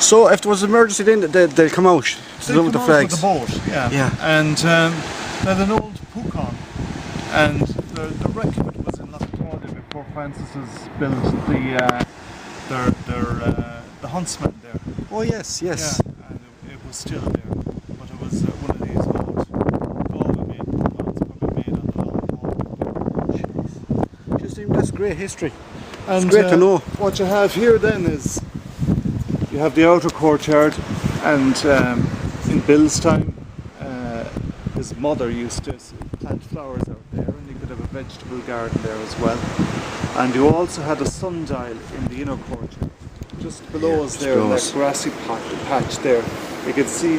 So if there was an emergency then they'd come out They come with the out flags. with the boat, Yeah. And they had an old Pukon, and the wreck of it was in Lochtordy before Francis's built the Huntsman there. Oh yes, yes. Yeah, and it was still there, but it was one of these old Galway-made Pukons, probably made on the long haul. That's great history. And It's great to know. what you have here then is you have the outer courtyard, and in Bill's time his mother used to plant flowers out there, and you could have a vegetable garden there as well. And you also had a sundial in the inner courtyard. Just below us there in that grassy patch there, you could see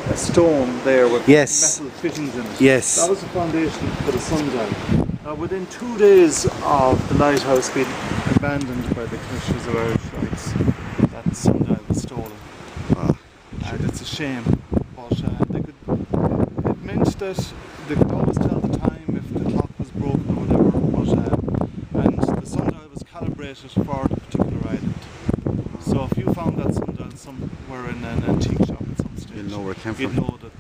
a stone there with metal fittings in it. Yes. That was the foundation for the sundial. Within 2 days of the lighthouse being abandoned by the Commissioners of Irish Rights, that sundial was stolen. And it's a shame, but it meant that they could always tell the time if the clock was broken or whatever, and the sundial was calibrated for the particular island. So if you found that sundial somewhere in an antique shop at some stage, you'd know where it came you'd from. know that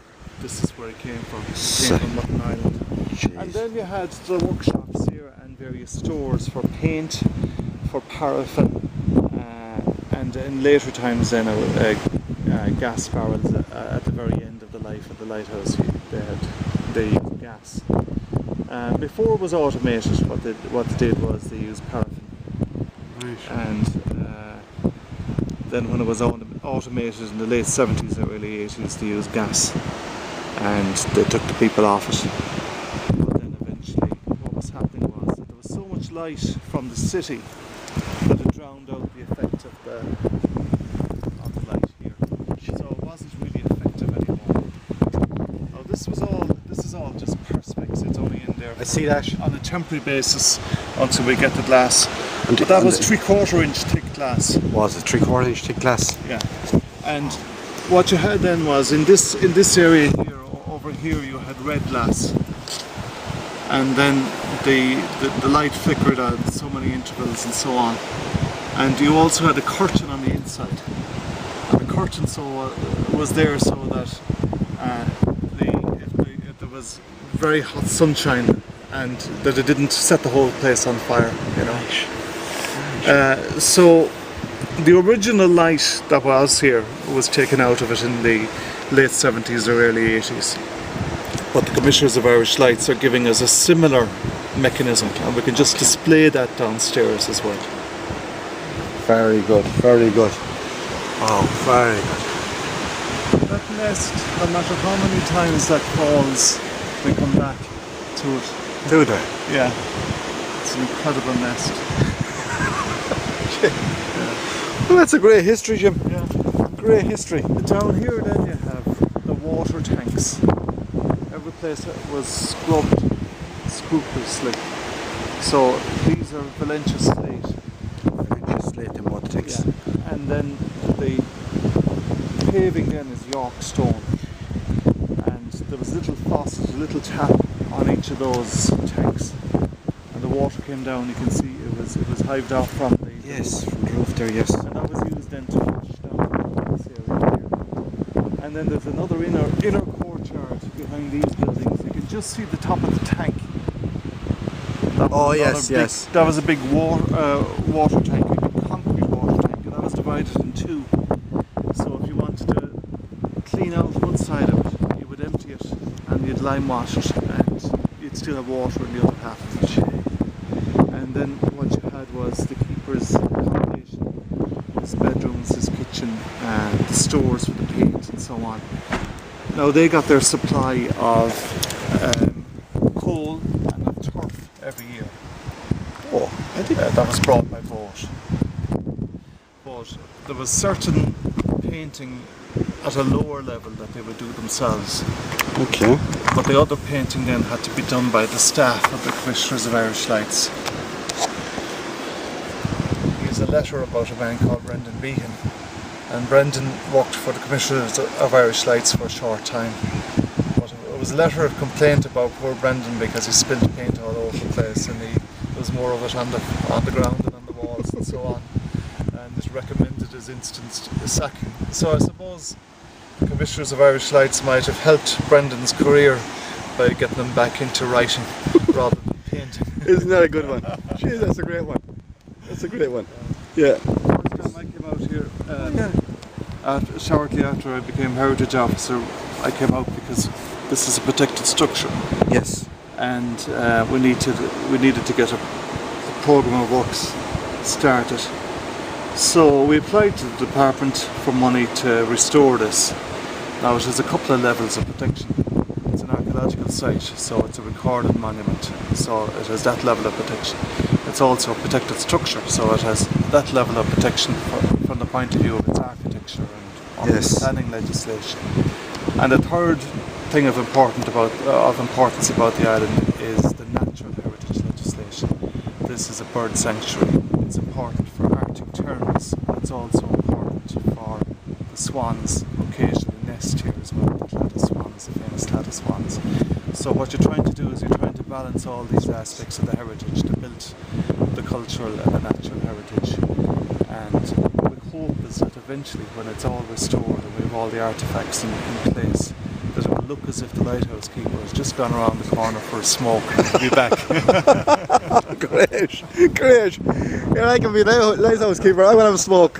this is where it came from. It came from Mutton Island. Jeez. And then you had the workshops here and various stores for paint, for paraffin, and in later times then gas barrels at the very end of the life of the lighthouse. They used gas. Before it was automated, what they did was they used paraffin. Right. And then when it was automated in the late 70s or early 80s, they used gas, and they took the people off it. But then eventually what was happening was that there was so much light from the city that it drowned out the effect of the light here. So it wasn't really effective anymore. Now this is all just perspex. It's only in there I see that. on a temporary basis until we get the glass. And But that was 3/4 inch thick glass. Was it 3/4 inch thick glass? Yeah. And what you had then was in this area here, over here, you had red glass. And then the light flickered at so many intervals and so on. And you also had a curtain on the inside. And the curtain was there so that if there was very hot sunshine, and that it didn't set the whole place on fire, you know. So the original light that was here was taken out of it in the late 70s or early 80s. But the Commissioners of Irish Lights are giving us a similar mechanism, and we can just display that downstairs as well. Very good, very good. Oh, very good. That nest, no matter how many times that falls, we come back to it. Do they? Yeah, it's an incredible nest. Well, that's a great history, Jim. Yeah. Great history. Down here then you have the water tanks. Every place was scrubbed scrupulously. So these are Valentia slate. Valentia slate and water tanks. Yeah. And then the paving then is York stone. And there was a little faucet, a little tap on each of those tanks. And the water came down, you can see it was hived off from the From the roof there, yes. and that was used then to wash down this area here. And then there's another inner courtyard behind these buildings. You can just see the top of the tank. That was yes. That was a big water tank, a big concrete water tank, and that was divided in two. So if you wanted to clean out one side of it, you would empty it and you'd lime wash it, and you'd still have water in the other half of it. And then what you had was the keeper's accommodation, his bedrooms, his kitchen, the stores for the paint and so on. Now they got their supply of coal and of turf every year. Oh, I think That was brought by boat. But there was certain painting at a lower level that they would do themselves. Okay. But the other painting then had to be done by the staff of the Commissioners of Irish Lights. Here's a letter about a man called Brendan Behan. And Brendan worked for the Commissioners of Irish Lights for a short time. But it was a letter of complaint about poor Brendan because he spilled paint all over the place, and there was more of it on the ground and on the walls and so on. and it recommended his instant sacking. So I suppose the Commissioners of Irish Lights might have helped Brendan's career by getting him back into writing rather than painting. Isn't that a good one? Jeez, that's a great one. That's a great one. Yeah. The first time I came out here, shortly after I became Heritage Officer, I came out because this is a protected structure. Yes. And we needed to get a programme of works started. So we applied to the department for money to restore this. Now it has a couple of levels of protection. It's an archaeological site, so it's a recorded monument, so it has that level of protection. It's also a protected structure, so it has that level of protection from the point of view of its architecture and Yes. planning legislation. And the third thing of importance about the island is the natural heritage legislation. This is a bird sanctuary. It's important for Arctic terns. It's also important for the swans. Occasionally nest here as well. The Claddagh swans, the famous Claddagh swans. So what you're trying to do is you're trying to balance all these aspects of the heritage to build the cultural and the natural heritage. And the hope is that eventually, when it's all restored and we have all the artefacts in place, that it will look as if the lighthouse keeper has just gone around the corner for a smoke and will be back. Great, great. Yeah, I can be lighthouse keeper. I want to have a smoke.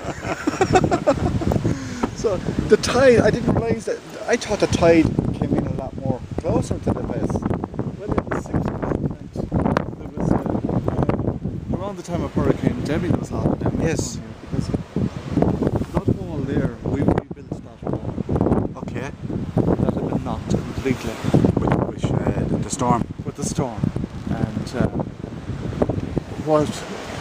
So the tide, I didn't realise that. I thought the tide came in a lot more closer to the place. Well, it was 6 o'clock night. There was around the time of Hurricane Debbie, there was a lot of damage Yes. down here because that wall there, we rebuilt that wall. Okay. That had been knocked completely With the storm. with the storm, and what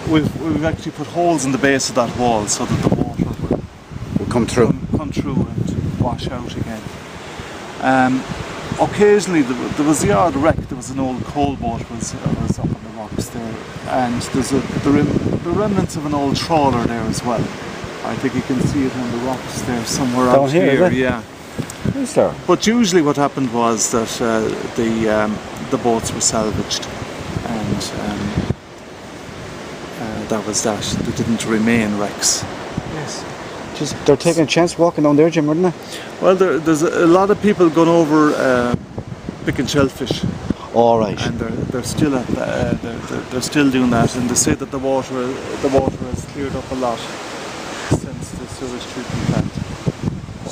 we've actually put holes in the base of that wall so that the water will We'll come through. come through and wash out again. Occasionally there was the odd wreck. There was an old coal boat was up on the rocks there, and there's the remnants of an old trawler there as well. I think you can see it on the rocks there somewhere Down out here, is it? Yeah. Is there? But usually what happened was that the boats were salvaged, and that was that. There didn't remain wrecks. Yes. Just they're taking a chance walking down there, Jim, wouldn't they? Well, there's a lot of people going over picking shellfish, All right. and they're still at they're still doing that, and they say that the water has cleared up a lot since the sewage treatment plant. A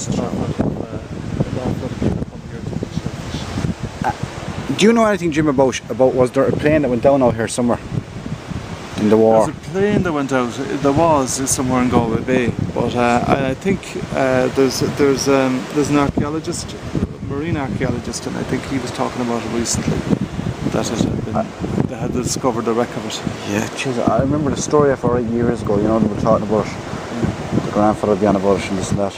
lot of people come here to pick shellfish. Do you know anything, Jim, about was there a plane that went down out here somewhere in the war? There's a plane that went out. There was somewhere in Galway Bay, but I think there's an archaeologist, marine archaeologist, and I think he was talking about it recently that it had been, they had discovered the wreck of it. Yeah, geez, I remember the story of 8 years ago. You know, they were talking about the grandfather being about it and this and that.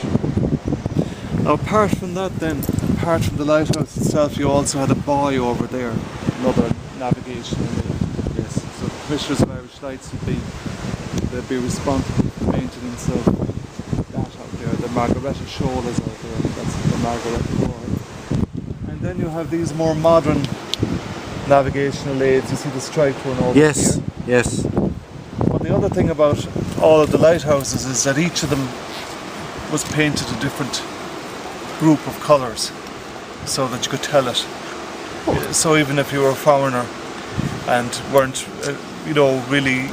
Now, apart from that, then, apart from the lighthouse itself, you also had a buoy over there, another navigation aid. Yes. So the Commissioners of Irish Lights they'd be responsible for the maintenance of that out there. The Margaretta Shoal is out there. That's the Margaretta buoy. And then you have these more modern navigational aids. You see the striped one over Yes, here. yes. But the other thing about all of the lighthouses is that each of them was painted a different group of colours so that you could tell it. So even if you were a foreigner and weren't really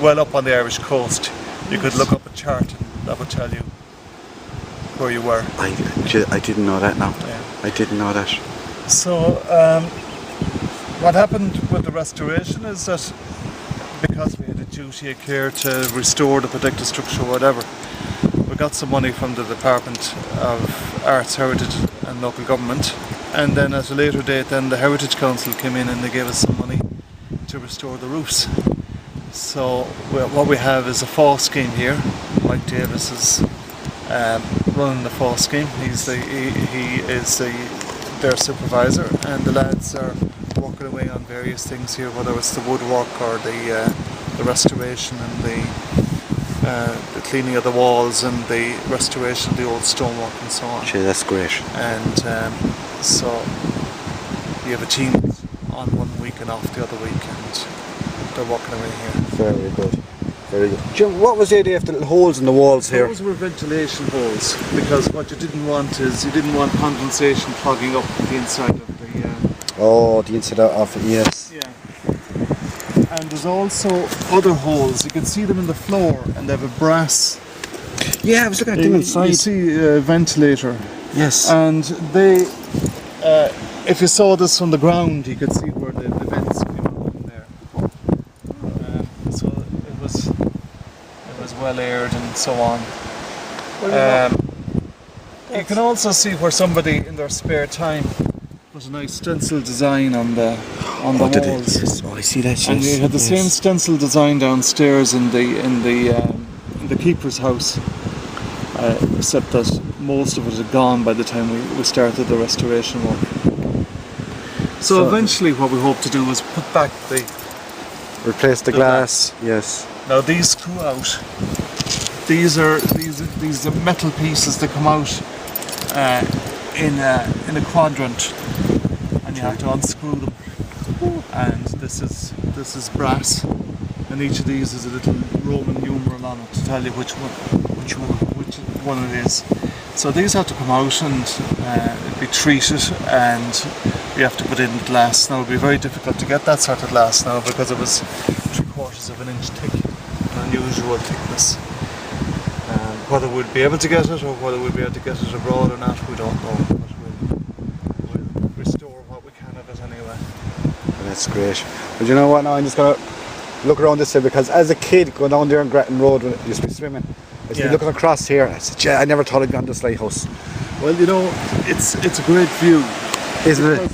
well up on the Irish coast, you could look up a chart and that would tell you where you were. I didn't know that now. Yeah. I didn't know that. So what happened with the restoration is that because we had a duty of care to restore the protected structure or whatever, we got some money from the Department of Arts, Heritage and Local Government, and then at a later date then the Heritage Council came in and they gave us some money to restore the roofs. So what we have is a fall scheme here. Mike Davis is running the fall scheme. He is their supervisor, and the lads are working away on various things here, whether it's the woodwork or the restoration and the cleaning of the walls and the restoration of the old stonework and so on. Gee, that's great. And so you have a team on one week and off the other week, and they're working away here. Very good. Very good. Jim, what was the idea of the little holes in the walls here? Those were ventilation holes, because what you didn't want is you didn't want condensation clogging up the inside of the. Oh, the inside of it, yes. Yeah. And there's also other holes. You can see them in the floor, and they have a brass. Yeah, I was looking at them inside. You see a ventilator. Yes. And they, if you saw this from the ground, you could see where the vents came out from there. So it was well aired and so on. You can also see where somebody in their spare time put a nice stencil design on the walls. Yes. Oh, I see that. Yes. And you had the same stencil design downstairs in the keeper's house, except that most of it had gone by the time we started the restoration work. So eventually, what we hope to do is put back replace the glass. Yes. Now these screw out. These are metal pieces that come out in a quadrant, and you have to unscrew them. And this is brass, and each of these is a little Roman numeral on it to tell you which one it is. So these have to come out and be treated, and you have to put in glass. Now it would be very difficult to get that sort of glass now, because it was 3/4 of an inch thick, an unusual thickness. Whether we'd be able to get it, or whether we'd be able to get it abroad or not, we don't know. But we'll restore what we can of it anyway. That's great. But you know what? Now I'm just gonna look around this way, because as a kid going down there on Gretton Road when I used to be swimming, I used to be looking across here. I said, I never thought I'd be on this lighthouse. Well, you know, it's a great view, isn't it?